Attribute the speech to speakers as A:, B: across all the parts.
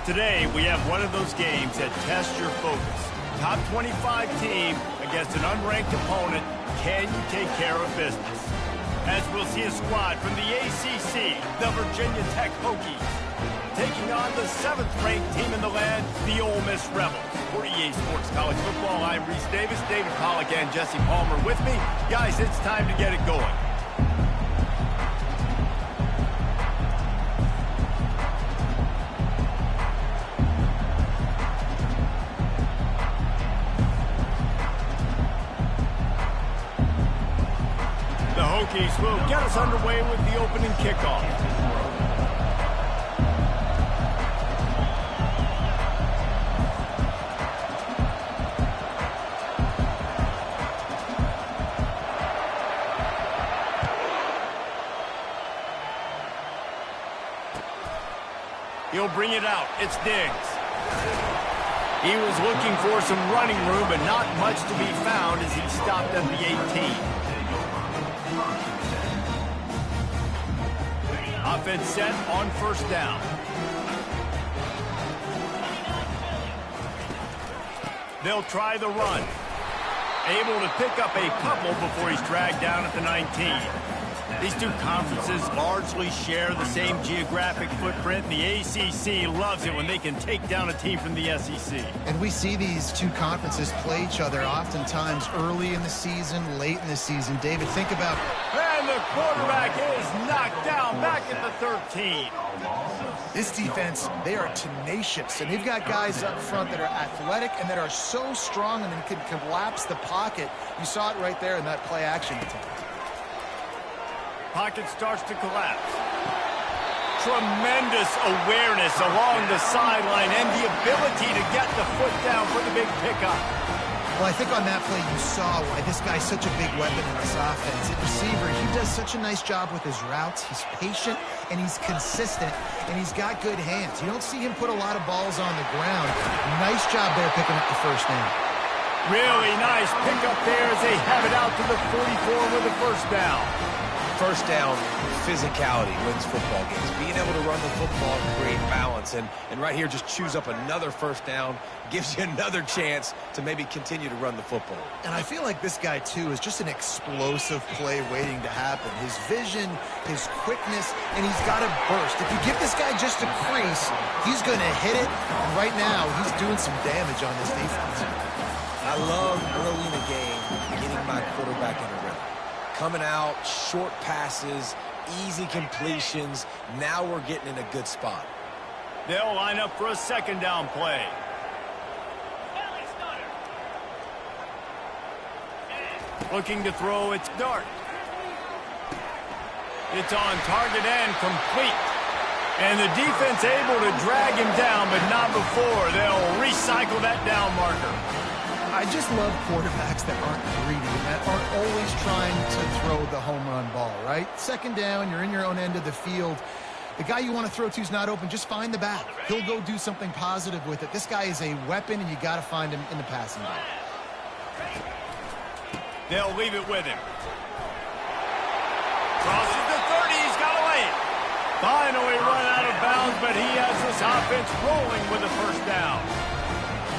A: Today, we have one of those games that tests your focus. Top 25 team against an unranked opponent. Can you take care of business? As we'll see a squad from the ACC, the Virginia Tech Hokies, taking on the 7th-ranked team in the land, the Ole Miss Rebels. For EA Sports College Football, I'm Reese Davis, David Pollack, and Jesse Palmer with me. Guys, it's time to get it going. The Hokies will get us underway with the opening kickoff. He'll bring it out. It's Diggs. He was looking for some running room, but not much to be found as he stopped at the 18. Offense set on first down. They'll try the run. Able to pick up a couple before he's dragged down at the 19. These two conferences largely share the same geographic footprint. The ACC loves it when they can take down a team from the SEC.
B: And we see these two conferences play each other oftentimes early in the season, late in the season. David, think about...
A: And the quarterback is knocked down back at the 13.
B: This defense, they are tenacious, and they've got guys up front that are athletic and that are so strong and then can collapse the pocket. You saw it right there in that play-action attempt.
A: Pocket starts to collapse. Tremendous awareness along the sideline and the ability to get the foot down for the big pickup.
B: Well, I think on that play you saw why this guy's such a big weapon in this offense. At receiver, he does such a nice job with his routes. He's patient, and he's consistent, and he's got good hands. You don't see him put a lot of balls on the ground. Nice job there picking up the first down.
A: Really nice pickup there as they have it out to the 44 with the first down.
C: First down, physicality wins football games. Being able to run the football and create balance. And right here, just choose up another first down, gives you another chance to maybe continue to run the football.
B: And I feel like this guy, too, is just an explosive play waiting to happen. His vision, his quickness, and he's got a burst. If you give this guy just a crease, he's going to hit it. And right now, he's doing some damage on this defense.
C: I love early in the game getting my quarterback in a rhythm. Coming out, short passes, easy completions. Now we're getting in a good spot.
A: They'll line up for a second down play. Looking to throw, it's Dart. It's on target and complete. And the defense able to drag him down, but not before. They'll recycle that down marker.
B: I just love quarterbacks that aren't greedy and that aren't always trying to throw the home run ball, right? Second down, you're in your own end of the field. The guy you want to throw to is not open. Just find the back. He'll go do something positive with it. This guy is a weapon, and you got to find him in the passing game.
A: They'll leave it with him. Crosses the 30. He's got to lay it. Finally run out of bounds, but he has this offense rolling with a first down.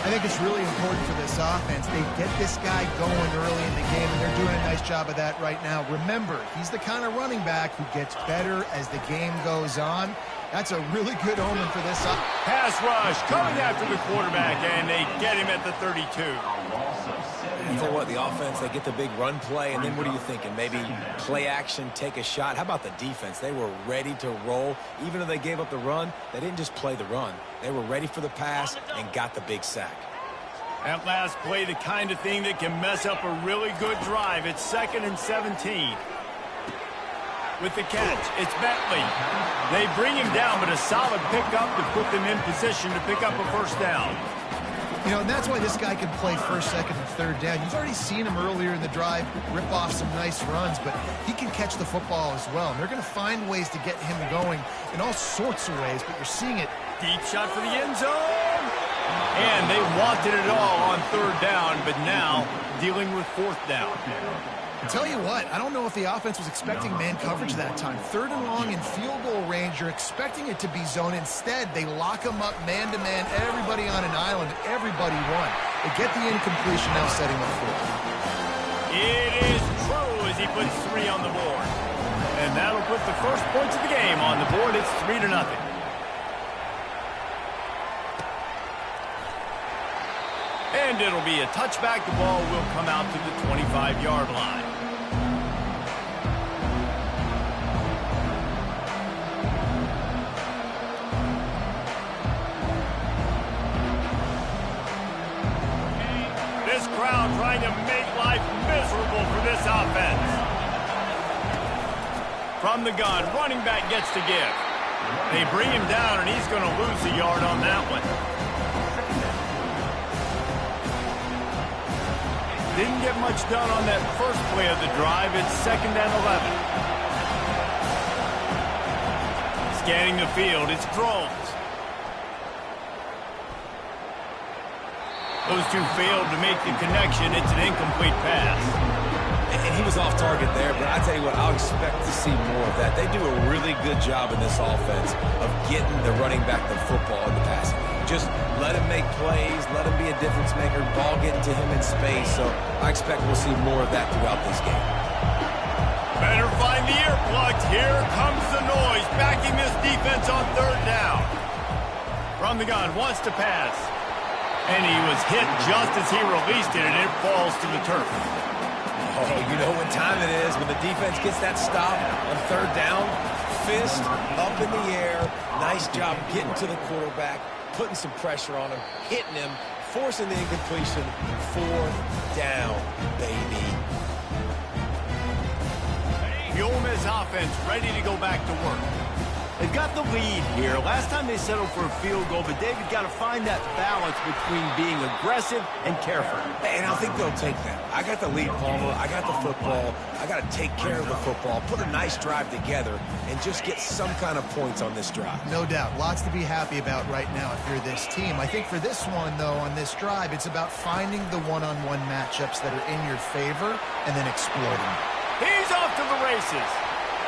B: I think it's really important for this offense. They get this guy going early in the game, and they're doing a nice job of that right now. Remember, he's the kind of running back who gets better as the game goes on. That's a really good omen for this offense.
A: Pass rush coming after the quarterback, and they get him at the 32.
C: You tell you what, the offense, they get the big run play, and then what are you thinking? Maybe play action, take a shot. How about the defense? They were ready to roll. Even though they gave up the run, they didn't just play the run. They were ready for the pass and got the big sack.
A: That last play, the kind of thing that can mess up a really good drive. It's 2nd and 17. With the catch, it's Bentley. They bring him down, but a solid pickup to put them in position to pick up a first down.
B: You know, and that's why this guy can play first, second, and third down. You've already seen him earlier in the drive rip off some nice runs, but he can catch the football as well. And they're going to find ways to get him going in all sorts of ways, but you're seeing it.
A: Deep shot for the end zone. And they wanted it all on third down, but now dealing with fourth down.
B: I tell you what, I don't know if the offense was expecting man coverage that time. 3rd and long in field goal range, you're expecting it to be zone. Instead, they lock them up man-to-man, everybody on an island, everybody won. They get the incompletion, now setting up 4.
A: It is true as he puts 3 on the board. And that'll put the first points of the game on the board. It's 3-0. And it'll be a touchback. The ball will come out to the 25-yard line. This crowd trying to make life miserable for this offense. From the gun, running back gets to give. They bring him down, and he's going to lose a yard on that one. Didn't get much done on that first play of the drive. It's 2nd and 11. Scanning the field, it's throws. Those two failed to make the connection. It's an incomplete pass.
C: And he was off target there, but I tell you what, I'll expect to see more of that. They do a really good job in this offense of getting the running back the football in the passing game. Just let him make plays, let him be a difference maker, ball getting to him in space. So I expect we'll see more of that throughout this game.
A: Better find the earplugs. Here comes the noise, backing this defense on 3rd down. From the gun, wants to pass. And he was hit just as he released it, and it falls to the turf.
C: Oh, you know what time it is when the defense gets that stop on 3rd down. Fist up in the air. Nice job getting to the quarterback, putting some pressure on him, hitting him, forcing the incompletion. 4th down, baby.
A: The Ole Miss offense ready to go back to work. They've got the lead here. Last time they settled for a field goal, but David got to find that balance between being aggressive and careful.
C: And I think they'll take that. I got the lead, Palmer. I got the football. I got to take care of the football, put a nice drive together, and just get some kind of points on this drive.
B: No doubt. Lots to be happy about right now if you're this team. I think for this one, though, on this drive, it's about finding the one-on-one matchups that are in your favor and then exploiting.
A: He's off to the races.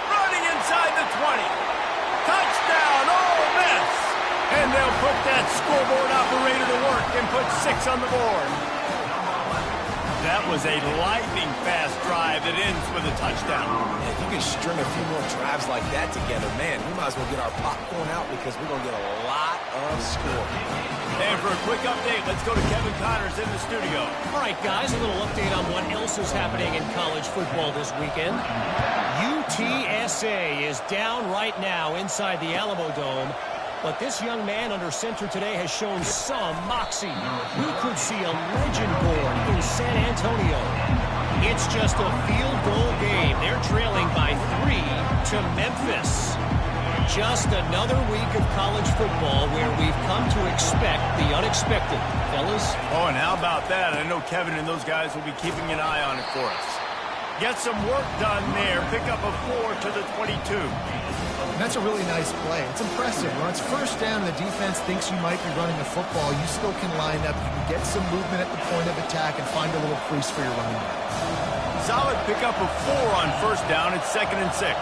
A: Running inside the 20. Touchdown, Ole Miss! And they'll put that scoreboard operator to work and put 6 on the board. That was a lightning-fast drive that ends with a touchdown.
C: And if you can string a few more drives like that together, man, we might as well get our popcorn out because we're going to get a lot of scoring.
A: And for a quick update, let's go to Kevin Connors in the studio.
D: All right, guys, a little update on what else is happening in college football this weekend. UTSA is down right now inside the Alamo Dome, but this young man under center today has shown some moxie. We could see a legend born in San Antonio. It's just a field goal game. They're trailing by 3 to Memphis. Just another week of college football where we've come to expect the unexpected, fellas.
A: Oh, and how about that? I know Kevin and those guys will be keeping an eye on it for us. Get some work done there. Pick up a 4 to the 22.
B: And that's a really nice play. It's impressive. When it's 1st down and the defense thinks you might be running a football, you still can line up. You can get some movement at the point of attack and find a little crease for your running back.
A: Solid pick up of 4 on 1st down. It's 2nd and 6.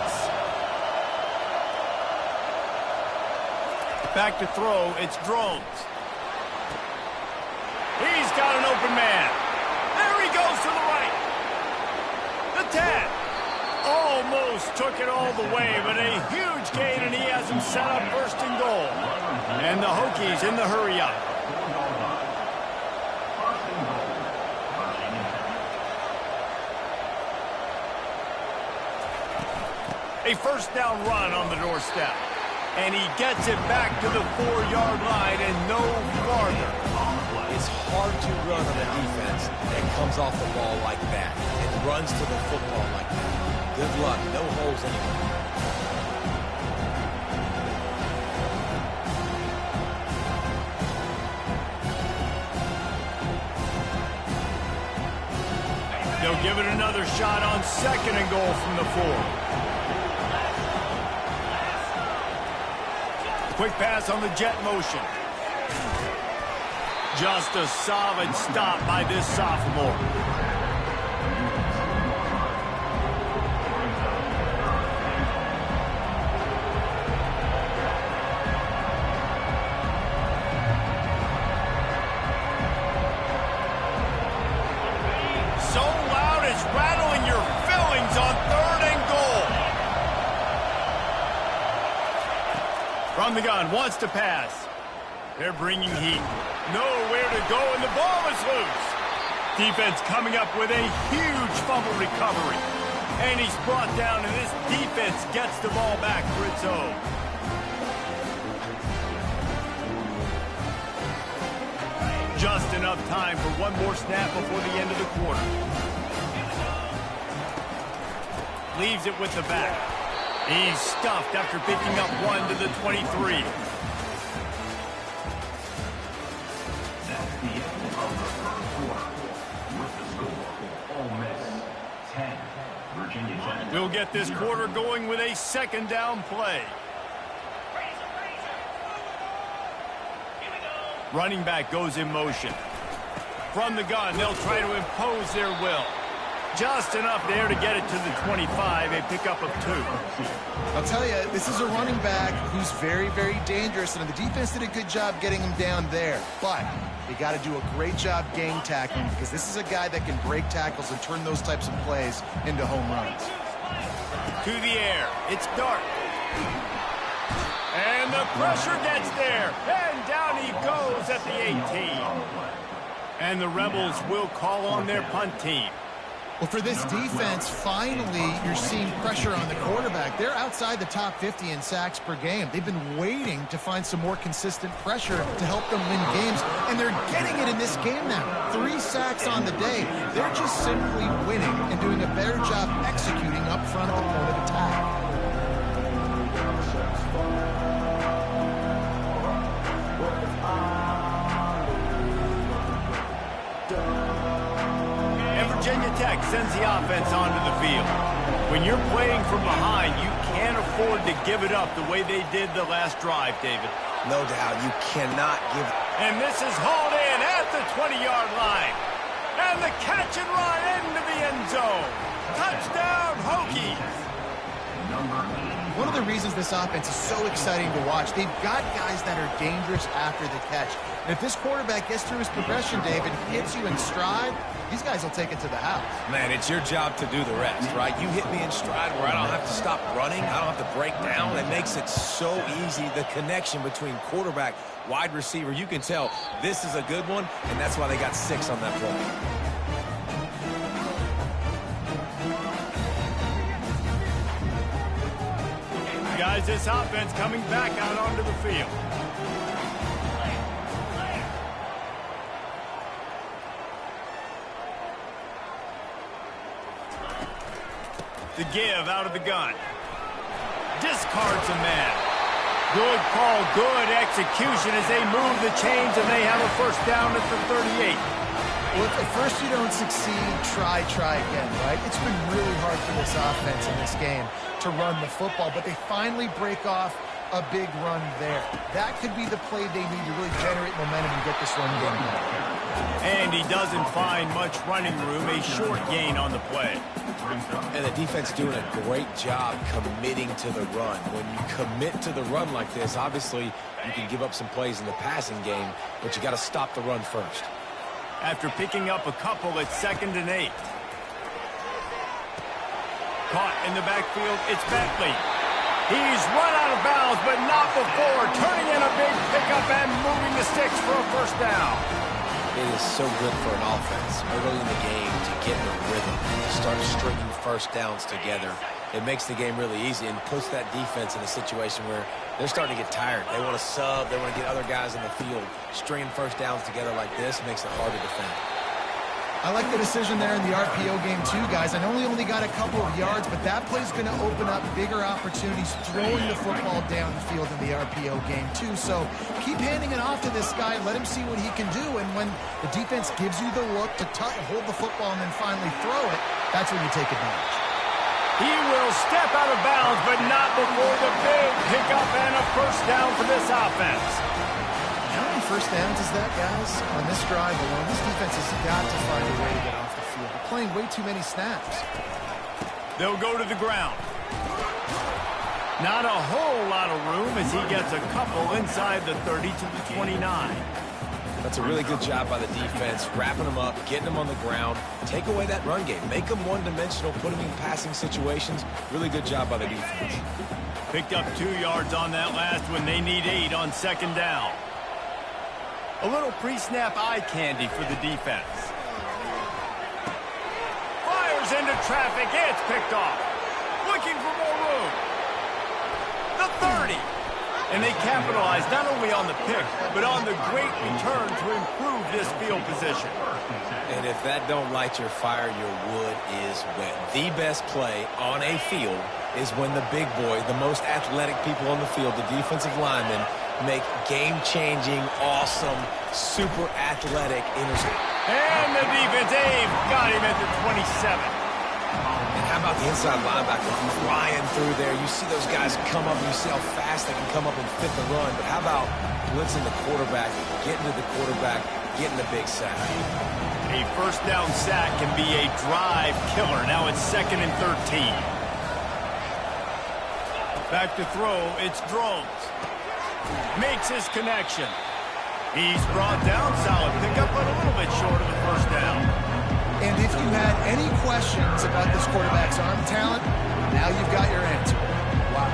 A: Back to throw. It's Drones. He's got an open man. There he goes to the right. The 10. Almost took it all the way, but a huge gain, and he has him set up 1st and goal. And the Hokies in the hurry-up. A 1st down run on the doorstep. And he gets it back to the 4-yard line and no farther.
C: It's hard to run on a defense that comes off the ball like that and runs to the football like that. Good luck. No holes anywhere.
A: They'll give it another shot on 2nd and goal from the 4. Quick pass on the jet motion. Just a solid stop by this sophomore. From the gun, wants to pass. They're bringing heat. Nowhere to go, and the ball is loose. Defense coming up with a huge fumble recovery. And he's brought down, and this defense gets the ball back for its own. Just enough time for one more snap before the end of the quarter. Leaves it with the back. He's stuffed after picking up one to the 23.
E: That's the end of the first quarter. With the score, Ole Miss 10, Virginia Tech.
A: We'll get this quarter going with a second down play. Running back goes in motion. From the gun, they'll try to impose their will. Just enough there to get it to the 25, a pickup of 2.
B: I'll tell you, this is a running back who's very, very dangerous, and the defense did a good job getting him down there. But you got to do a great job gang tackling, because this is a guy that can break tackles and turn those types of plays into home runs.
A: To the air, it's Dart. And the pressure gets there, and down he goes at the 18. And the Rebels will call on their punt team.
B: Well, for this defense, finally, you're seeing pressure on the quarterback. They're outside the top 50 in sacks per game. They've been waiting to find some more consistent pressure to help them win games, and they're getting it in this game now. 3 sacks on the day. They're just simply winning and doing a better job executing up front of the point of attack.
A: Virginia Tech sends the offense onto the field. When you're playing from behind, you can't afford to give it up the way they did the last drive, David.
C: No doubt, you cannot give it.
A: And this is hauled in at the 20-yard line. And the catch and run into the end zone. Touchdown, Hokies.
B: One of the reasons this offense is so exciting to watch, they've got guys that are dangerous after the catch. And if this quarterback gets through his progression, David, hits you in stride, these guys will take it to the house.
C: Man, it's your job to do the rest, right? You hit me in stride where I don't have to stop running. I don't have to break down. It makes it so easy, the connection between quarterback, wide receiver. You can tell this is a good one, and that's why they got 6 on that play.
A: Guys, this offense coming back out onto the field. The give out of the gun. Discards a man. Good call, good execution as they move the chains, and they have a first down at the 38.
B: Well, if at first you don't succeed, try again, right? It's been really hard for this offense in this game to run the football, but they finally break off a big run there. That could be the play they need to really generate momentum and get this run game going.
A: And he doesn't find much running room, a short gain on the play.
C: And the defense doing a great job committing to the run. When you commit to the run like this, obviously you can give up some plays in the passing game, but you got to stop the run first.
A: After picking up a couple at 2nd and 8. Caught in the backfield, it's Bentley. He's run out of bounds, but not before. Turning in a big pickup and moving the sticks for a first down.
C: It is so good for an offense early in the game to get in a rhythm, to start stringing first downs together. It makes the game really easy and puts that defense in a situation where they're starting to get tired. They want to sub. They want to get other guys in the field. Stringing first downs together like this makes it hard to defend.
B: I like the decision there in the RPO game too, guys. I know he only got a couple of yards, but that play's going to open up bigger opportunities throwing the football down the field in the RPO game too. So keep handing it off to this guy. Let him see what he can do. And when the defense gives you the look to hold the football and then finally throw it, that's when you take advantage.
A: He will step out of bounds, but not before the big pickup and a first down for this offense.
B: How many first downs is that, guys? On this drive alone, this defense has got to find a way to get off the field. They're playing way too many snaps.
A: They'll go to the ground. Not a whole lot of room as he gets a couple inside the 30 to the 29.
C: That's a really good job by the defense, wrapping them up, getting them on the ground. Take away that run game. Make them one-dimensional, put them in passing situations. Really good job by the defense.
A: Picked up 2 yards on that last one. They need 8 on second down. A little pre-snap eye candy for the defense. Fires into traffic. It's picked off. Looking for more room. The 30. And they capitalize not only on the pick, but on the great return to improve this field position.
C: And if that don't light your fire, your wood is wet. The best play on a field is when the big boy, the most athletic people on the field, the defensive linemen, make game-changing, awesome, super athletic interception.
A: And the defense, got him at the 27.
C: And how about the inside linebacker flying through there? You see those guys come up, and you see how fast they can come up and fit the run. But how about blitzing the quarterback, getting to the quarterback, getting the big sack?
A: A first down sack can be a drive killer. Now it's 2nd and 13. Back to throw, it's Drones. Makes his connection. He's brought down, solid pickup, but a little bit short of the first down.
B: And if you had any questions about this quarterback's arm talent, now you've got your answer. Wow.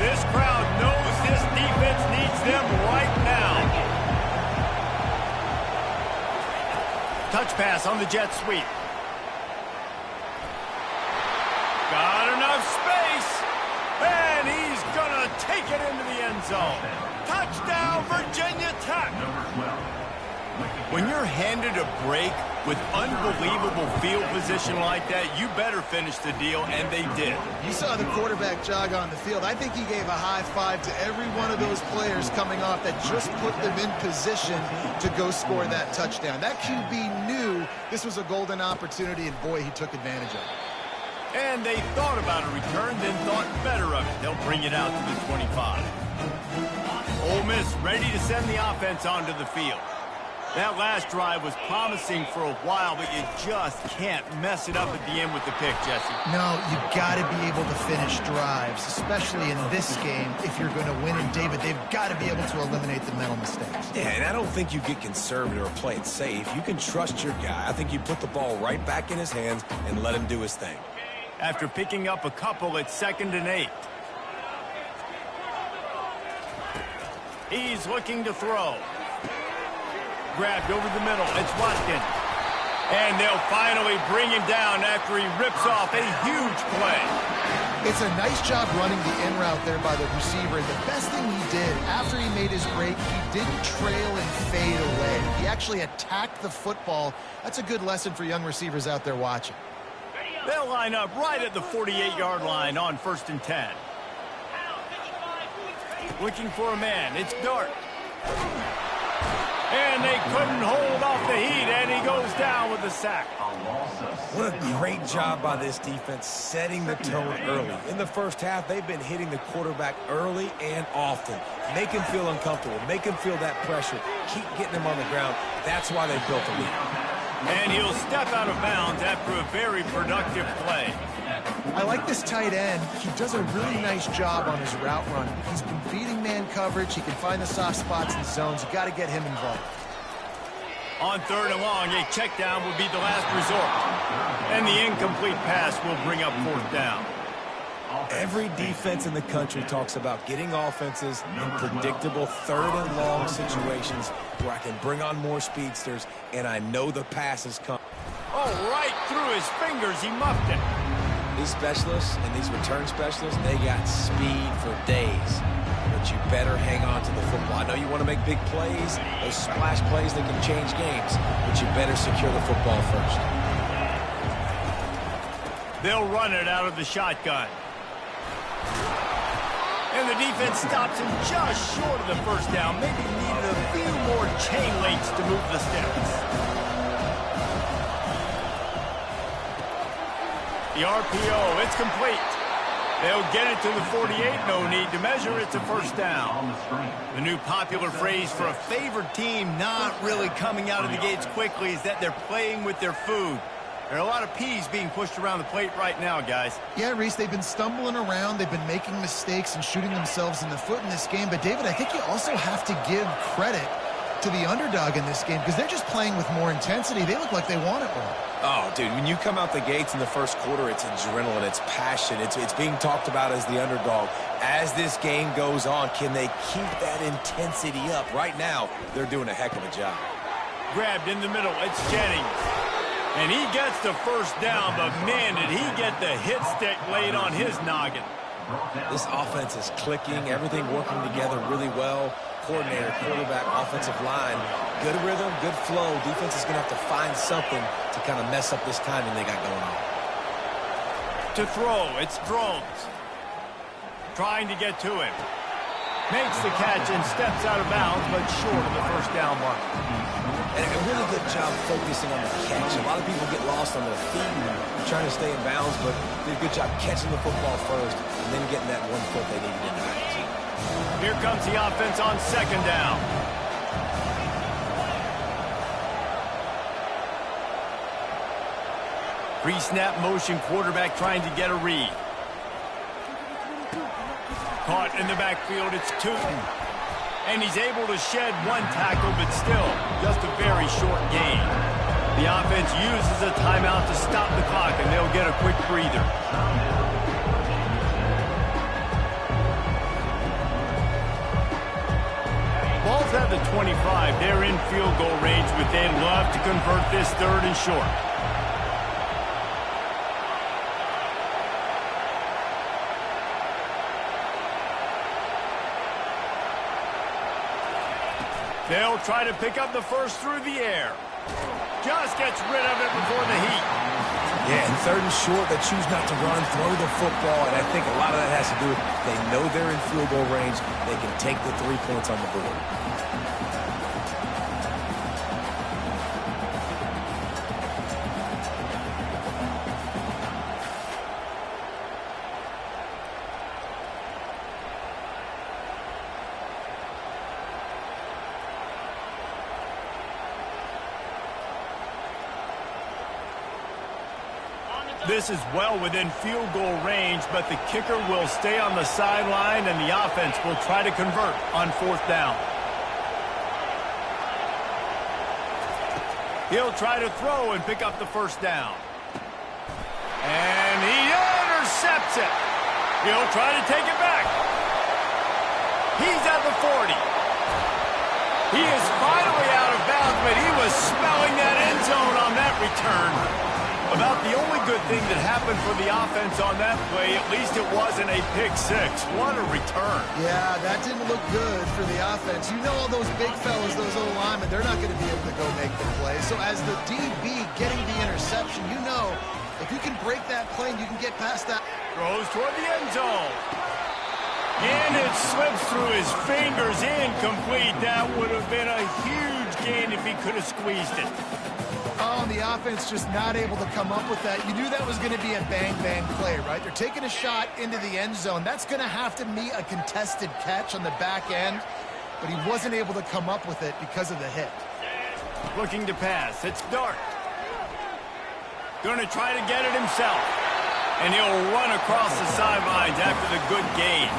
A: This crowd knows this defense needs them right now. Touch pass on the jet sweep. Got enough space. And he's going to take it into the end zone. Touchdown, Virginia Tech. When you're handed a break with unbelievable field position like that, you better finish the deal, and they did.
B: You saw the quarterback jog on the field. I think he gave a high five to every one of those players coming off that just put them in position to go score that touchdown. That QB knew this was a golden opportunity, and boy, he took advantage of it.
A: And they thought about a return, then thought better of it. They'll bring it out to the 25. Ole Miss ready to send the offense onto the field. That last drive was promising for a while, but you just can't mess it up at the end with the pick, Jesse.
B: No, you've got to be able to finish drives, especially in this game. If you're going to win, and David, they've got to be able to eliminate the mental mistakes.
C: Yeah, and I don't think you get conservative or play it safe. You can trust your guy. I think you put the ball right back in his hands and let him do his thing.
A: After picking up a couple, it's 2nd and 8. He's looking to throw. Grabbed over the middle. It's Watkins. And they'll finally bring him down after he rips off a huge play.
B: It's a nice job running the in route there by the receiver. And the best thing he did after he made his break, he didn't trail and fade away. He actually attacked the football. That's a good lesson for young receivers out there watching.
A: They'll line up right at the 48-yard line on 1st and 10. Looking for a man. It's Dart. And they couldn't hold off the heat, and he goes down with the sack.
C: What a great job by this defense setting the tone early. In the first half, they've been hitting the quarterback early and often. Make him feel uncomfortable. Make him feel that pressure. Keep getting him on the ground. That's why they built the lead.
A: And he'll step out of bounds after a very productive play.
B: I like this tight end. He does a really nice job on his route run. He's been beating man coverage. He can find the soft spots in zones. You got to get him involved.
A: On 3rd and long, a check down will be the last resort. And the incomplete pass will bring up 4th down.
C: Every defense in the country talks about getting offenses in predictable 3rd and long situations where I can bring on more speedsters, and I know the pass is coming.
A: Oh, right through his fingers, he muffed it.
C: These specialists and these return specialists, they got speed for days. But you better hang on to the football. I know you want to make big plays, those splash plays that can change games, but you better secure the football first.
A: They'll run it out of the shotgun. And the defense stops him just short of the first down. Maybe needed a few more chain links to move the sticks. The RPO, it's complete. They'll get it to the 48. No need to measure. It's a first down. The new popular phrase for a favored team not really coming out of the gates quickly is that they're playing with their food. There are a lot of peas being pushed around the plate right now, guys.
B: Yeah, Reese, they've been stumbling around. They've been making mistakes and shooting themselves in the foot in this game. But, David, I think you also have to give credit to the underdog in this game because they're just playing with more intensity. They look like they want it more.
C: Oh, dude, when you come out the gates in the first quarter, it's adrenaline, it's passion, it's being talked about as the underdog. As this game goes on, can they keep that intensity up? Right now, they're doing a heck of a job.
A: Grabbed in the middle, it's Jennings. And he gets the first down, but man, did he get the hit stick laid on his noggin.
C: This offense is clicking, everything working together really well. Coordinator, quarterback, offensive line, good rhythm, good flow. Defense is going to have to find something to kind of mess up this timing they got going on.
A: To throw, it's Drones. Trying to get to him. Makes the catch and steps out of bounds, but short of the first down mark.
C: And a really good job focusing on the catch. A lot of people get lost on their feet and trying to stay in bounds, but did a good job catching the football first and then getting that 1 foot they needed in bounds.
A: Here comes the offense on second down. Pre-snap motion, quarterback trying to get a read. Caught in the backfield, it's Tootin. And he's able to shed 1 tackle, but still just a very short gain. The offense uses a timeout to stop the clock, and they'll get a quick breather. Ball's at the 25. They're in field goal range, but they'd love to convert this 3rd and short. They'll try to pick up the first through the air. Just gets rid of it before the heat.
C: Yeah, and 3rd and short, they choose not to run, throw the football, and I think a lot of that has to do with they know they're in field goal range. They can take the 3 points on the board.
A: This is well within field goal range, but the kicker will stay on the sideline, and the offense will try to convert on 4th down. He'll try to throw and pick up the first down. And he intercepts it. He'll try to take it back. He's at the 40. He is finally out of bounds, but he was smelling that end zone on that return. About the only good thing that happened for the offense on that play, at least it wasn't a pick 6. What a return.
B: Yeah, that didn't look good for the offense. You know all those big fellas, those little linemen, they're not going to be able to go make the play. So as the DB getting the interception, you know if you can break that play and you can get past that.
A: Throws toward the end zone. And it slips through his fingers, incomplete. That would have been a huge gain if he could have squeezed it.
B: Oh, and the offense just not able to come up with that. You knew that was going to be a bang-bang play, right? They're taking a shot into the end zone. That's going to have to be a contested catch on the back end, but he wasn't able to come up with it because of the hit.
A: Looking to pass. It's Dart. Going to try to get it himself. And he'll run across the sidelines after the good gain.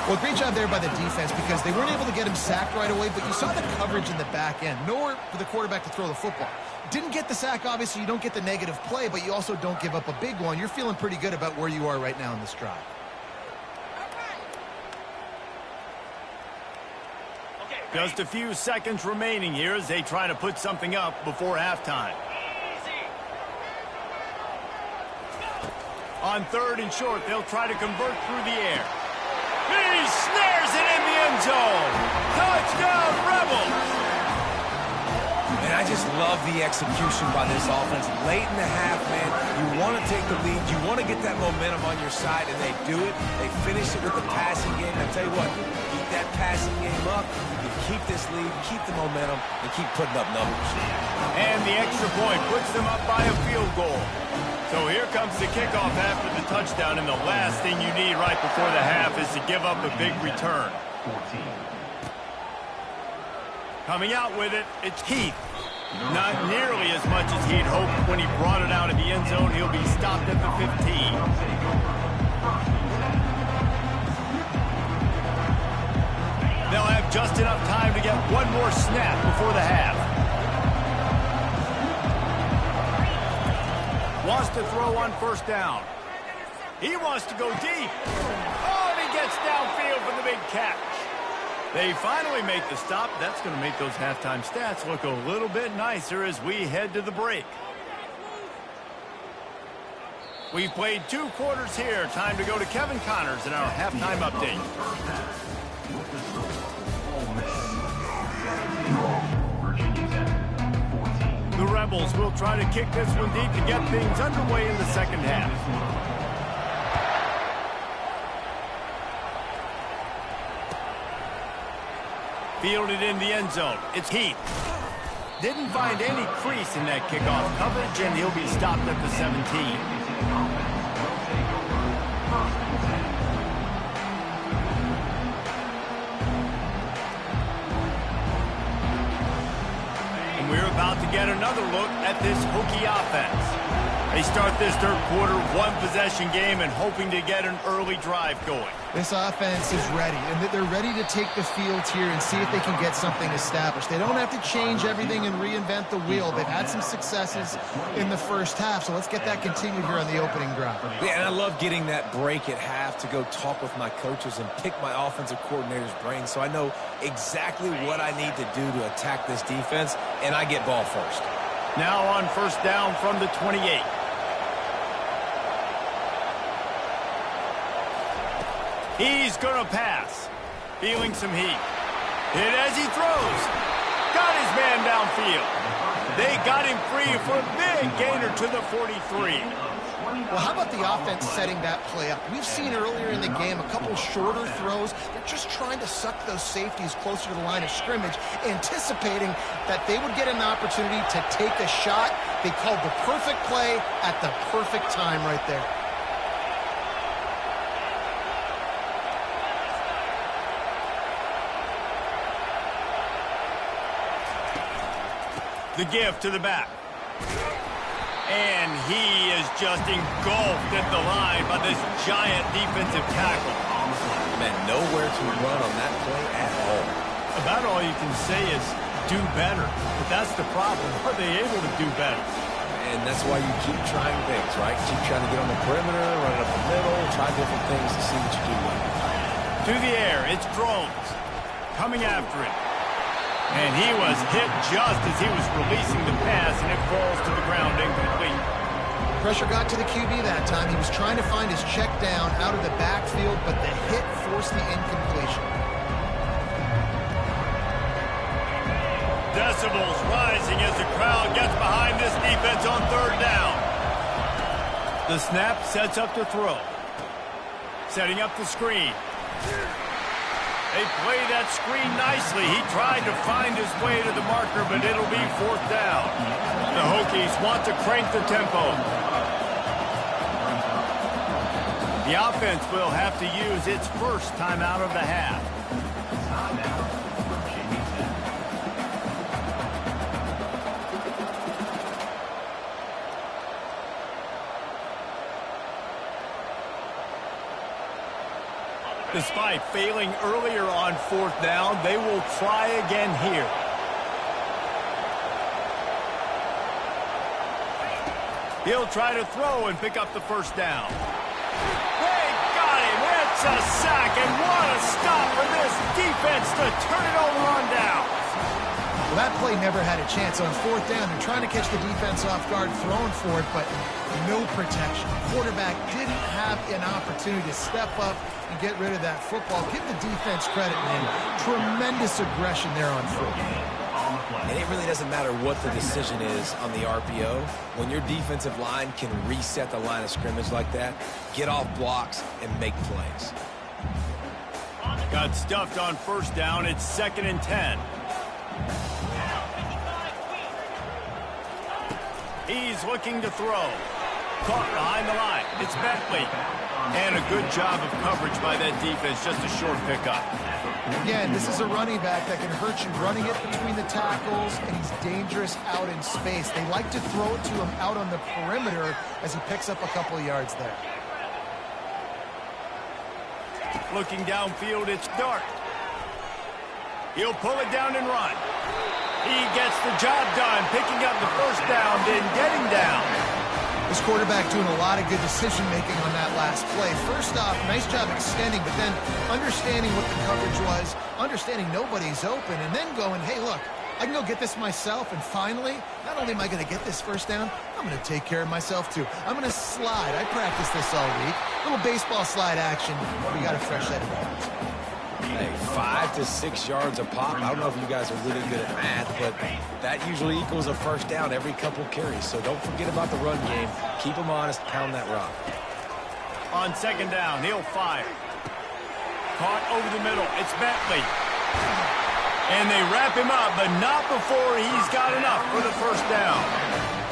B: Well, great job there by the defense because they weren't able to get him sacked right away, but you saw the coverage in the back end. Nowhere for the quarterback to throw the football. Didn't get the sack, obviously. You don't get the negative play, but you also don't give up a big one. You're feeling pretty good about where you are right now in this drive.
A: Just a few seconds remaining here as they try to put something up before halftime. On 3rd and short, they'll try to convert through the air. He snares it in the end zone. Touchdown, Rebels!
C: And I just love the execution by this offense. Late in the half, man, you want to take the lead. You want to get that momentum on your side, and they do it. They finish it with the passing game. I tell you what, keep that passing game up. You keep this lead, keep the momentum, and keep putting up numbers.
A: And the extra point puts them up by a field goal. So here comes the kickoff after the touchdown, and the last thing you need right before the half is to give up a big return.
E: 14.
A: Coming out with it, it's Heath. Not nearly as much as he'd hoped when he brought it out of the end zone. He'll be stopped at the 15. They'll have just enough time to get one more snap before the half. Wants to throw on first down. He wants to go deep. Oh, and he gets downfield for the big catch. They finally make the stop. That's going to make those halftime stats look a little bit nicer as we head to the break. We've played 2 quarters here. Time to go to Kevin Connors in our halftime update. The Rebels will try to kick this one deep to get things underway in the second half. Fielded in the end zone. It's Heath. Didn't find any crease in that kickoff coverage, and he'll be stopped at the 17. And we're about to get another look at this Hokie offense. They start this third quarter, 1-possession game, and hoping to get an early drive going.
B: This offense is ready, and they're ready to take the field here and see if they can get something established. They don't have to change everything and reinvent the wheel. They've had some successes in the first half, so let's get that continued here on the opening drive.
C: Yeah, and I love getting that break at half to go talk with my coaches and pick my offensive coordinator's brain so I know exactly what I need to do to attack this defense, and I get ball first.
A: Now on first down from the 28. He's going to pass. Feeling some heat. Hit as he throws. Got his man downfield. They got him free for a big gainer to the 43.
B: Well, how about the offense setting that play up? We've seen earlier in the game a couple shorter throws. They're just trying to suck those safeties closer to the line of scrimmage, anticipating that they would get an opportunity to take a shot. They called the perfect play at the perfect time right there.
A: The give to the back. And he is just engulfed at the line by this giant defensive tackle.
C: Man, nowhere to run on that play at all.
A: About all you can say is do better. But that's the problem. Are they able to do better?
C: And that's why you keep trying things, right? Keep trying to get on the perimeter, run it up the middle, try different things to see what you do well.
A: To the air, it's Drones. Coming after it. And he was hit just as he was releasing the pass, and it falls to the ground incomplete.
B: Pressure got to the QB that time. He was trying to find his check down out of the backfield, but the hit forced the incompletion.
A: Decibels rising as the crowd gets behind this defense on third down. The snap sets up the throw. Setting up the screen. They play that screen nicely. He tried to find his way to the marker, but it'll be fourth down. The Hokies want to crank the tempo. The offense will have to use its first timeout of the half. Despite failing earlier on fourth down, they will try again here. He'll try to throw and pick up the first down. They got him. It's a sack, and what a stop for this defense to turn it over on down.
B: Well, that play never had a chance. On fourth down, they're trying to catch the defense off guard, throwing for it, but no protection. Quarterback didn't have an opportunity to step up and get rid of that football. Give the defense credit, man. Tremendous aggression there on foot.
C: And it really doesn't matter what the decision is on the RPO. When your defensive line can reset the line of scrimmage like that, get off blocks and make plays.
A: Got stuffed on first down. It's 2nd and 10. He's looking to throw. Caught behind the line. It's Bentley. And a good job of coverage by that defense. Just a short pickup.
B: Again, this is a running back that can hurt you running it between the tackles, and he's dangerous out in space. They like to throw it to him out on the perimeter as he picks up a couple of yards there.
A: Looking downfield, it's Dart. He'll pull it down and run. He gets the job done, picking up the first down, then getting down.
B: This quarterback doing a lot of good decision-making on that last play. First off, nice job extending, but then understanding what the coverage was, understanding nobody's open, and then going, hey, look, I can go get this myself, and finally, not only am I going to get this first down, I'm going to take care of myself, too. I'm going to slide. I practiced this all week. Little baseball slide action. We got a fresh set of balls.
C: Hey, 5 to 6 yards a pop. I don't know if you guys are really good at math, but that usually equals a first down every couple carries. So don't forget about the run game. Keep them honest. Pound that rock.
A: On second down, he'll fire. Caught over the middle. It's Bentley. And they wrap him up, but not before he's got enough for the first down.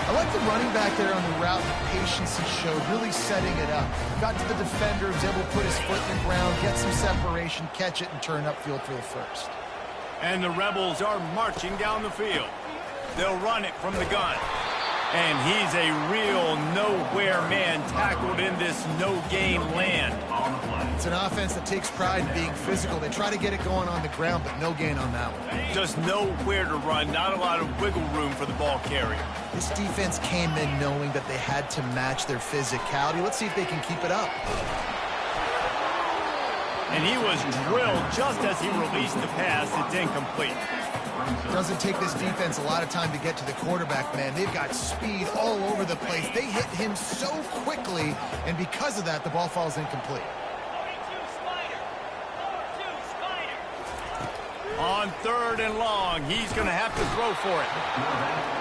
B: I like the running back there on the route, the patience he showed, really setting it up. Got to the defender, was able to put his foot in the ground, get some separation, catch it, and turn upfield for the first.
A: And the Rebels are marching down the field. They'll run it from the gun. And he's a real nowhere man tackled in this no-game land.
B: It's an offense that takes pride in being physical. They try to get it going on the ground, but no gain on that one.
A: Just nowhere to run, not a lot of wiggle room for the ball carrier.
B: This defense came in knowing that they had to match their physicality. Let's see if they can keep it up.
A: And he was drilled just as he released the pass. It's incomplete.
B: Doesn't take this defense a lot of time to get to the quarterback, man. They've got speed all over the place. They hit him so quickly, and because of that, the ball falls incomplete.
A: On third and long, he's going to have to throw for it.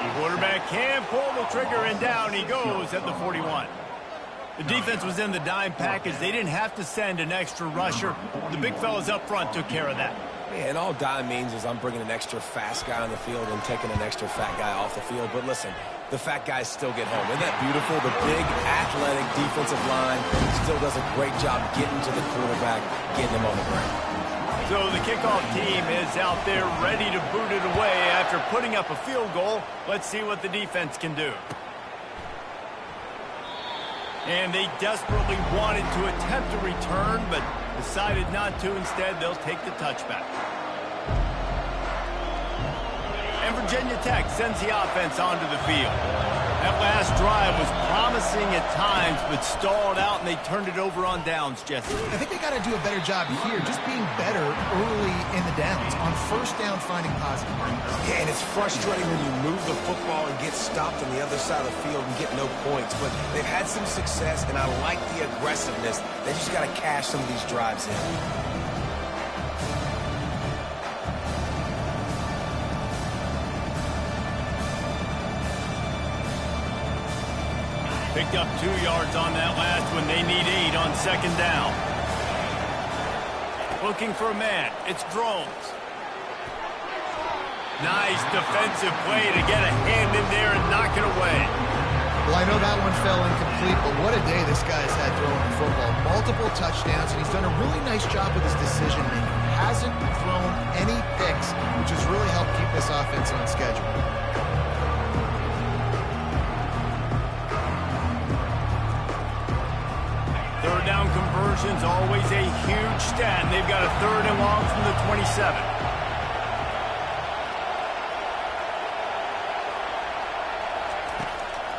A: The quarterback can pull the trigger, and down he goes at the 41. The defense was in the dime package. They didn't have to send an extra rusher. The big fellas up front took care of that.
C: Yeah, and all dime means is I'm bringing an extra fast guy on the field and taking an extra fat guy off the field. But listen, the fat guys still get home. Isn't that beautiful? The big, athletic defensive line still does a great job getting to the quarterback, getting him on the ground.
A: So the kickoff team is out there ready to boot it away after putting up a field goal. Let's see what the defense can do. And they desperately wanted to attempt a return, but decided not to. Instead, they'll take the touchback. And Virginia Tech sends the offense onto the field. That last drive was promising at times, but stalled out, and they turned it over on downs, Jesse.
B: I think they got to do a better job here, just being better early in the downs. On first down, finding positive.
C: Yeah, and it's frustrating when you move the football and get stopped on the other side of the field and get no points. But they've had some success, and I like the aggressiveness. They just got to cash some of these drives in.
A: Picked up 2 yards on that last one. They need 8 on second down. Looking for a man. It's Drones. Nice defensive play to get a hand in there and knock it away.
B: Well, I know that one fell incomplete, but what a day this guy's had throwing the football. Multiple touchdowns, and he's done a really nice job with his decision-making. Hasn't thrown any picks, which has really helped keep this offense on schedule.
A: Third down conversions, always a huge stat, and they've got a third and long from the 27.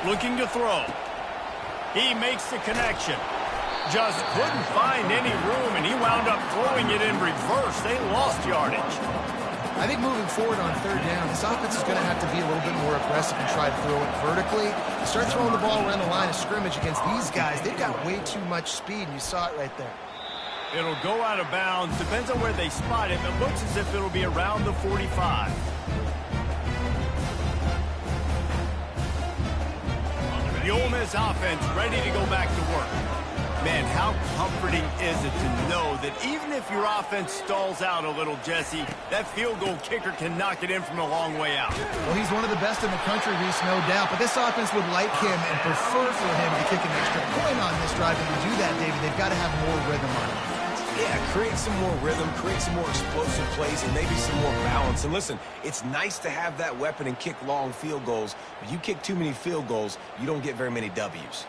A: Looking to throw. He makes the connection. Just couldn't find any room, and he wound up throwing it in reverse. They lost yardage.
B: I think moving forward on third down, this offense is going to have to be a little bit more aggressive and try to throw it vertically. Start throwing the ball around the line of scrimmage against these guys. They've got way too much speed, and you saw it right there.
A: It'll go out of bounds. Depends on where they spot it. It looks as if it'll be around the 45. The Ole Miss offense ready to go back to work. Man, how comforting is it to know that even if your offense stalls out a little, Jesse, that field goal kicker can knock it in from a long way out.
B: Well, he's one of the best in the country, Reese, no doubt. But this offense would like him and prefer for him to kick an extra point on this drive. And to do that, David, they've got to have more rhythm on it.
C: Yeah, create some more rhythm, create some more explosive plays, and maybe some more balance. And listen, it's nice to have that weapon and kick long field goals. But you kick too many field goals, you don't get very many W's.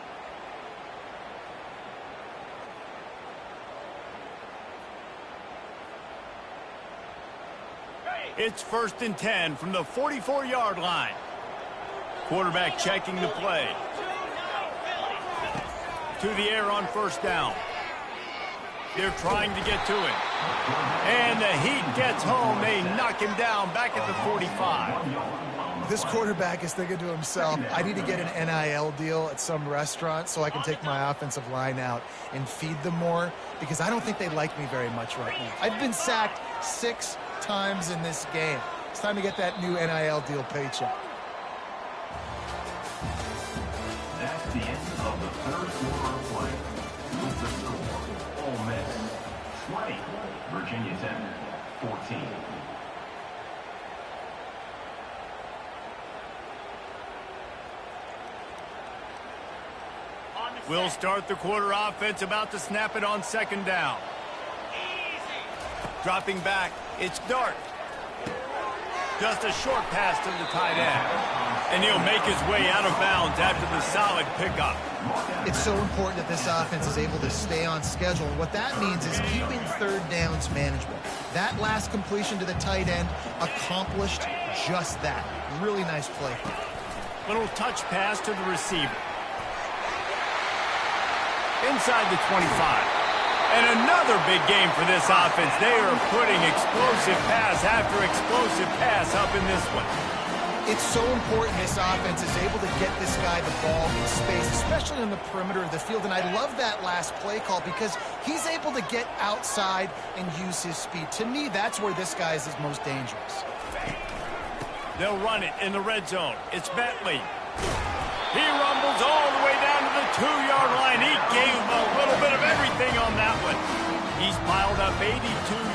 A: It's 1st and 10 from the 44-yard line. Quarterback checking the play. To the air on 1st down. They're trying to get to it. And the heat gets home. They knock him down back at the 45.
B: This quarterback is thinking to himself, I need to get an NIL deal at some restaurant so I can take my offensive line out and feed them more, because I don't think they like me very much right now. I've been sacked 6 times in this game. It's time to get that new NIL deal paycheck.
E: That's the end of the 3rd quarter of play. With the score, Ole Miss 20, Virginia Tech 14.
A: We'll start the quarter offense, about to snap it on 2nd down. Dropping back, it's Dart. Just a short pass to the tight end. And he'll make his way out of bounds after the solid pickup.
B: It's so important that this offense is able to stay on schedule. And what that means is keeping 3rd downs manageable. That last completion to the tight end accomplished just that. Really nice play.
A: Little touch pass to the receiver. Inside the 25. And another big game for this offense. They are putting explosive pass after explosive pass up in this one.
B: It's so important this offense is able to get this guy the ball in space, especially on the perimeter of the field. And I love that last play call because he's able to get outside and use his speed. To me, that's where this guy is his most dangerous.
A: They'll run it in the red zone. It's Bentley. He rumbles all the way down to the 2-yard line. He gave him a little bit of everything on that one. He's piled up 82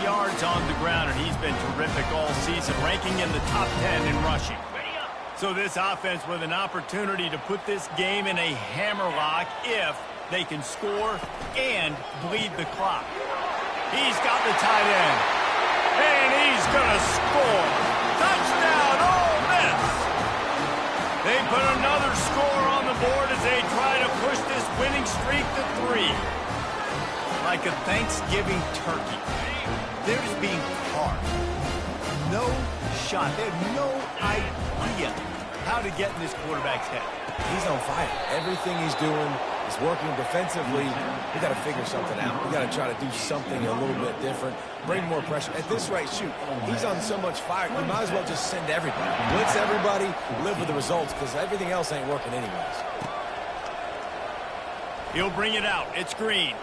A: yards on the ground, and he's been terrific all season, ranking in the top 10 in rushing. So this offense with an opportunity to put this game in a hammerlock if they can score and bleed the clock. He's got the tight end, and he's going to score. Touchdown, Ole Miss! They put another score on the board as they try to push this winning streak to 3. Like a Thanksgiving turkey. They're just being carved. No shot. They have no idea how to get in this quarterback's head.
C: He's on fire. Everything he's doing is working defensively. We got to figure something out. We got to try to do something a little bit different. Bring more pressure. At this rate, shoot, he's on so much fire, you might as well just send everybody. Blitz everybody, live with the results, because everything else ain't working anyways.
A: He'll bring it out. It's Green.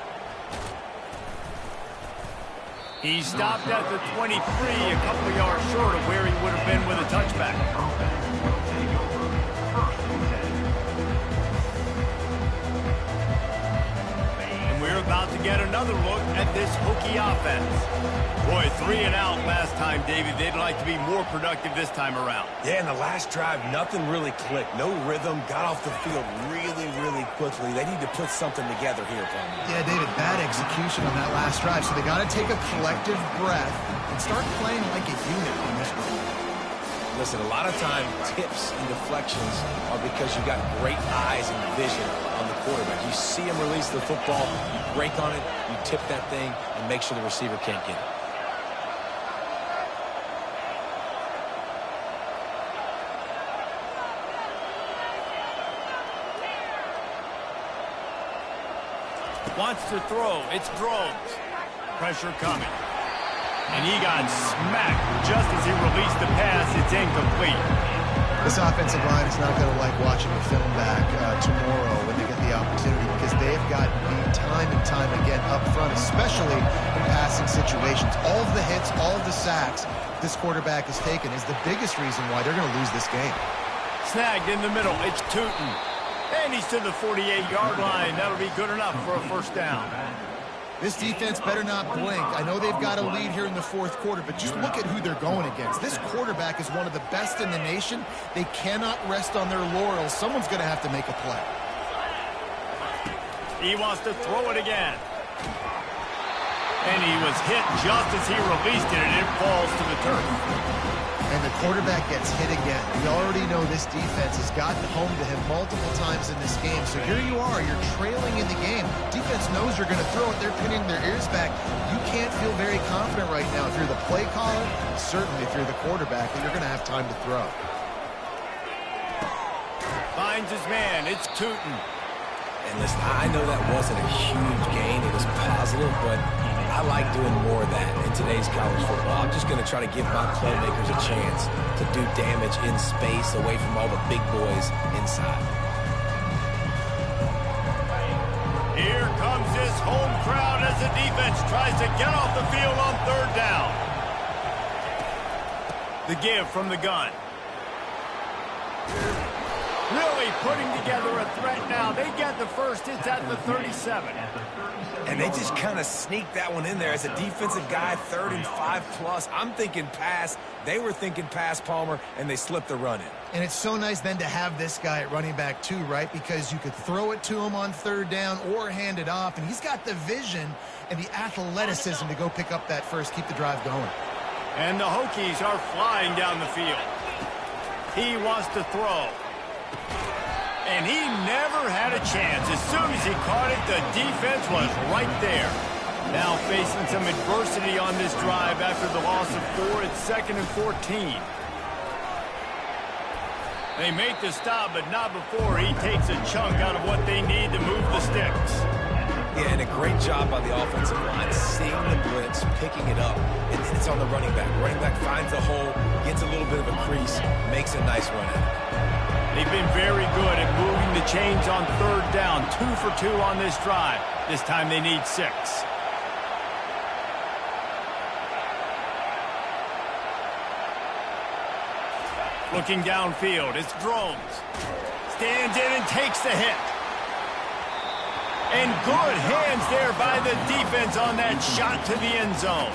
A: He stopped at the 23, a couple of yards short of where he would have been with a touchback. And we're about to get another look at this Hokie offense. Boy, 3 and out last time, David. They'd like to be more productive this time around.
C: Yeah, in the last drive, nothing really clicked. No rhythm. Got off the field really, really quickly. They need to put something together here, Paul.
B: Yeah, David, bad execution on that last drive. So they got to take a collective breath and start playing like a unit on this one.
C: Listen, a lot of time, tips and deflections are because you got great eyes and vision on the quarterback. You see him release the football, you break on it, you tip that thing, and make sure the receiver can't get it.
A: Wants to throw. It's Drones. Pressure coming. And he got smacked just as he released the pass. It's incomplete.
B: This offensive line is not going to like watching the film back tomorrow when they get the opportunity, because they've got beat time and time again up front, especially in passing situations. All of the hits, all of the sacks this quarterback has taken is the biggest reason why they're going to lose this game.
A: Snagged in the middle. It's Tootin. And he's to the 48-yard line. That'll be good enough for a 1st down.
B: This defense better not blink. I know they've got a lead here in the 4th quarter, but just look at who they're going against. This quarterback is one of the best in the nation. They cannot rest on their laurels. Someone's going to have to make a play.
A: He wants to throw it again. And he was hit just as he released it, and it falls to the turf.
B: And the quarterback gets hit again. We already know this defense has gotten home to him multiple times in this game. So here you are, you're trailing in the game. Defense knows you're going to throw it. They're pinning their ears back. You can't feel very confident right now if you're the play caller, certainly if you're the quarterback, that you're going to have time to throw.
A: Finds his man. It's Tootin.
C: And listen, I know that wasn't a huge gain. It was positive, but I like doing more of that in today's college football. I'm just going to try to give my playmakers a chance to do damage in space away from all the big boys inside.
A: Here comes this home crowd as the defense tries to get off the field on third down. The give from the gun. Really putting together a threat now. They get the first. It's at the 37.
C: And they just kind of sneaked that one in there as a defensive guy, 3rd and 5+. I'm thinking pass. They were thinking pass, Palmer, and they slipped the run in.
B: And it's so nice then to have this guy at running back too, right? Because you could throw it to him on third down or hand it off. And he's got the vision and the athleticism to go pick up that first, keep the drive going.
A: And the Hokies are flying down the field. He wants to throw. And he never had a chance. As soon as he caught it, the defense was right there. Now facing some adversity on this drive after the loss of 4. It's 2nd and 14. They make the stop, but not before he takes a chunk out of what they need to move the sticks.
C: Yeah, and a great job by the offensive line, seeing the blitz, picking it up, and then it's on the running back. Running back finds a hole, gets a little bit of a crease, makes a nice run at it.
A: They've been very good at moving the chains on third down. 2 for 2 on this drive. This time they need 6. Looking downfield, it's Drones. Stands in and takes the hit. And good hands there by the defense on that shot to the end zone.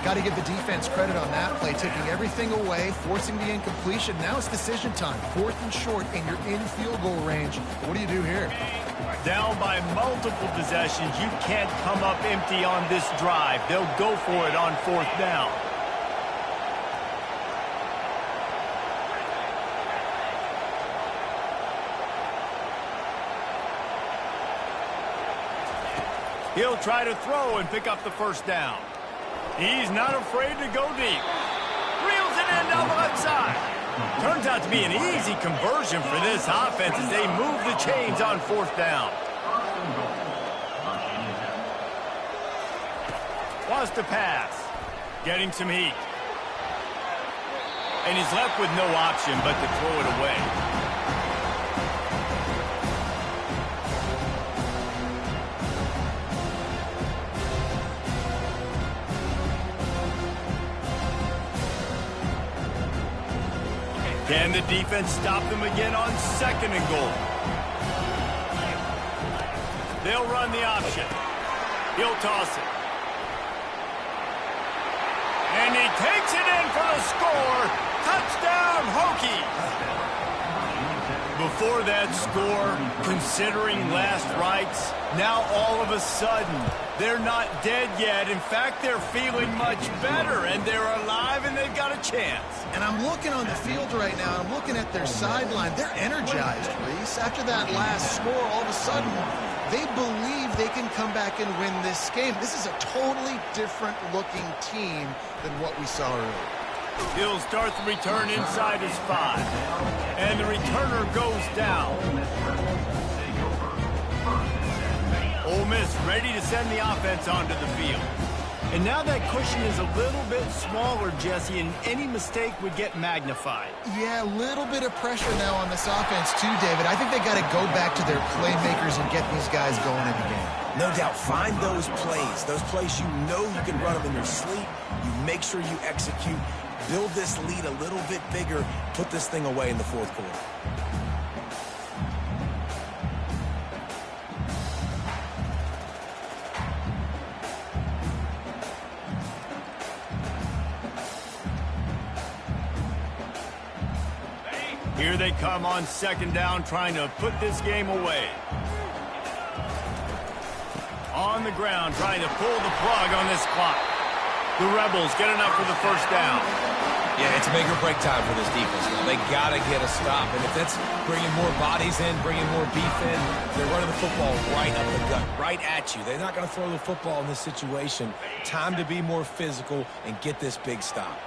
B: Got to give the defense credit on that play, taking everything away, forcing the incompletion. Now it's decision time. 4th and short, and you're in field goal range. What do you do here?
A: Down by multiple possessions. You can't come up empty on this drive. They'll go for it on 4th down. He'll try to throw and pick up the first down. He's not afraid to go deep. Reels it in down the left side. Turns out to be an easy conversion for this offense as they move the chains on 4th down. Wants to pass. Getting some heat. And he's left with no option but to throw it away. Can the defense stop them again on 2nd and goal? They'll run the option. He'll toss it. And he takes it in for the score. Touchdown, Hokies. Before that score, considering last rites, now all of a sudden, they're not dead yet. In fact, they're feeling much better, and they're alive, and they've got a chance.
B: And I'm looking on the field right now, I'm looking at their sideline. They're energized, Reese. After that last score, all of a sudden, they believe they can come back and win this game. This is a totally different-looking team than what we saw earlier.
A: He'll start the return inside his 5. And the returner goes down. Ole Miss ready to send the offense onto the field. And now that cushion is a little bit smaller, Jesse, and any mistake would get magnified.
B: Yeah, a little bit of pressure now on this offense too, David. I think they got to go back to their playmakers and get these guys going in the game.
C: No doubt, find those plays you know you can run them in your sleep. You make sure you execute. Build this lead a little bit bigger. Put this thing away in the 4th quarter.
A: Here they come on 2nd down, trying to put this game away. On the ground, trying to pull the plug on this clock. The Rebels get enough for the first down.
C: Yeah, it's make or break time for this defense now. They got to get a stop. And if that's bringing more bodies in, bringing more beef in, they're running the football right up the gut, right at you. They're not going to throw the football in this situation. Time to be more physical and get this big stop.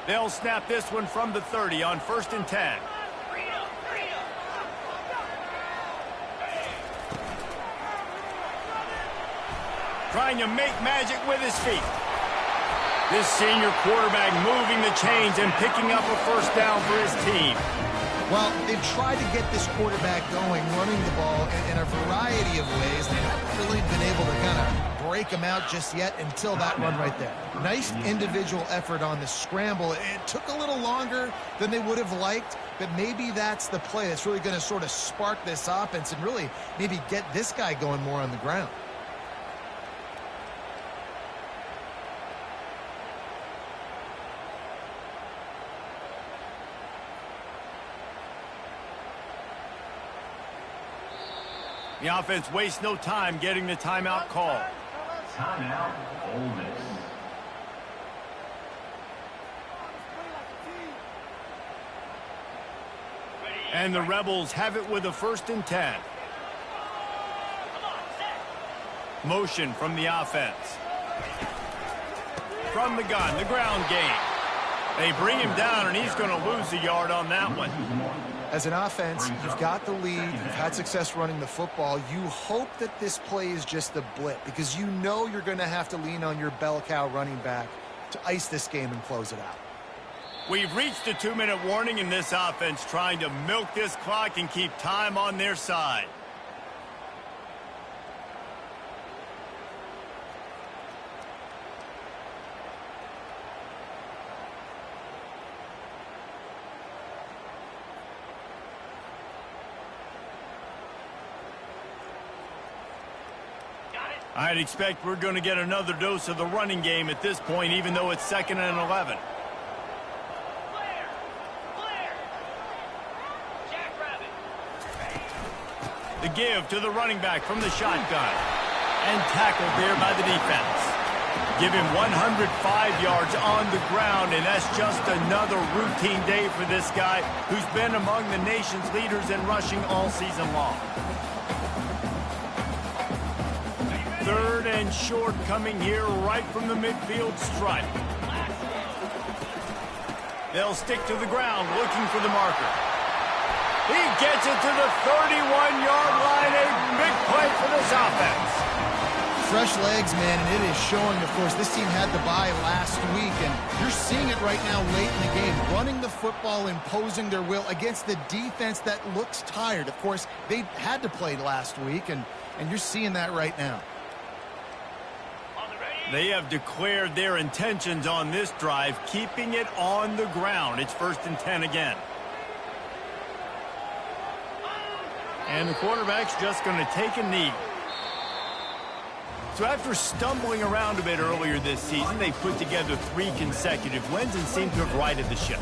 A: They'll snap this one from the 30 on 1st and 10. Trying to make magic with his feet. This senior quarterback moving the chains and picking up a first down for his team.
B: Well, they've tried to get this quarterback going, running the ball in a variety of ways. They haven't really been able to kind of break him out just yet until that run right there. Nice individual effort on the scramble. It took a little longer than they would have liked, but maybe that's the play that's really going to sort of spark this offense and really maybe get this guy going more on the ground.
A: The offense wastes no time getting the timeout call.
E: Timeout, Ole Miss.
A: And the Rebels have it with a 1st and 10. Motion from the offense. From the gun, the ground game. They bring him down, and he's going to lose a yard on that one.
B: As an offense, you've got the lead, you've had success running the football. You hope that this play is just a blip because you know you're going to have to lean on your bell cow running back to ice this game and close it out.
A: We've reached the 2-minute warning in this offense, trying to milk this clock and keep time on their side. I'd expect we're going to get another dose of the running game at this point, even though it's 2nd and 11. The give to the running back from the shotgun. And tackled there by the defense. Give him 105 yards on the ground, and that's just another routine day for this guy who's been among the nation's leaders in rushing all season long. 3rd and short coming here right from the midfield stripe. They'll stick to the ground looking for the marker. He gets it to the 31-yard line. A big play for this offense.
B: Fresh legs, man, and it is showing, of course, this team had the bye last week, and you're seeing it right now late in the game. Running the football, imposing their will against the defense that looks tired. Of course, they had to play last week, and you're seeing that right now.
A: They have declared their intentions on this drive, keeping it on the ground. It's 1st and 10 again. And the quarterback's just going to take a knee. So after stumbling around a bit earlier this season, they put together 3 consecutive wins and seem to have righted the ship.